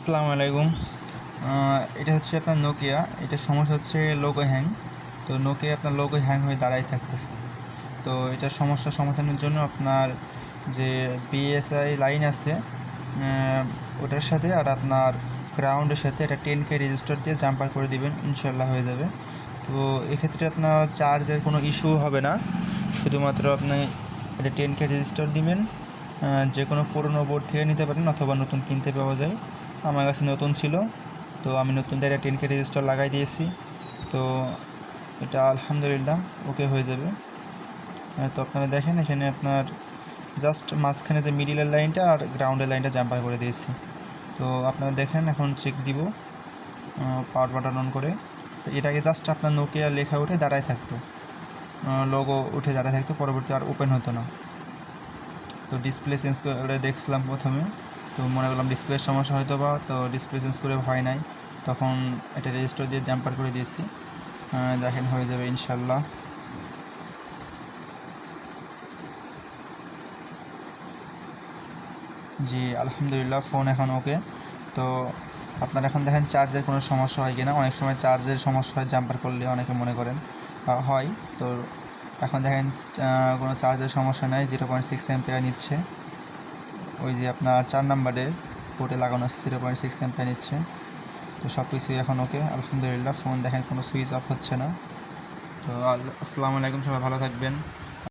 আসসালামু আলাইকুম। এটা হচ্ছে আপনার নোকিয়া। এটার সমস্যা হচ্ছে লোগো হ্যাং। তো নোকিয়া আপনার লোগো হ্যাং হয়ে দাঁড়াই থাকতেছে। তো এটার সমস্যা সমাধানের জন্য আপনার যে বিএসআই লাইন আছে ওটার সাথে আর আপনার গ্রাউন্ডের সাথে এটা 10K রেজিস্টার দিয়ে জাম্পার করে দিবেন, ইনশাল্লাহ হয়ে যাবে। তো এক্ষেত্রে আপনার চার্জের কোনো ইস্যু হবে না, শুধুমাত্র আপনি এটা 10K রেজিস্টার দিবেন। যে কোনো পুরনো বোর্ড থেকে নিতে পারেন অথবা নতুন কিনতে পাওয়া যায়। আমার কাছে নতুন ছিল, তো আমি নতুন দিয়ে 10K রেজিস্টার লাগাই দিয়েছি। তো এটা আলহামদুলিল্লাহ ওকে হয়ে যাবে। তো আপনারা দেখেন এখানে আপনার জাস্ট মাঝখানে যে মিডিলের লাইনটা আর গ্রাউন্ডের লাইনটা জাম্পার করে দিয়েছি। তো আপনারা দেখেন, এখন চেক দিব পাওয়ার বাটন অন করে। তো এটাকে জাস্ট আপনার নোকিয়া লেখা উঠে দাঁড়ায় থাকতো, লোগো উঠে দাঁড়ায় থাকতো, পরবর্তী আর ওপেন হতো না। তো ডিসপ্লে চেঞ্জ করে দেখছিলাম প্রথমে, তো মনে করলাম ডিসপ্লের সমস্যা হয়তো বা, তো ডিসপ্লে চেঞ্জ করে হয় নাই, তখন এটা রেজিস্টার দিয়ে জাম্পার করে দিয়েছি। দেখেন হয়ে যাবে ইনশাল্লাহ। জি আলহামদুলিল্লাহ, ফোন এখন ওকে। তো আপনারা এখন দেখেন চার্জের কোনো সমস্যা হয় কিনা। অনেক সময় চার্জের সমস্যা হয় জাম্পার করলে, অনেকে মনে করেন হয়। তো এখন দেখেন কোনো চার্জের সমস্যা নাই, 0.6 অ্যাম্পিয়ার নিচ্ছে। ওই যে আপনার 4 নাম্বারের পোর্টে লাগানো আছে, 0.6 অ্যাম্পিয়ার নিচ্ছে। তো সব কিছুই এখন ওকে আলহামদুলিল্লাহ। ফোন দেখেন কোনো সুইচ অফ হচ্ছে না। তো আসসালামু আলাইকুম, সবাই ভালো থাকবেন।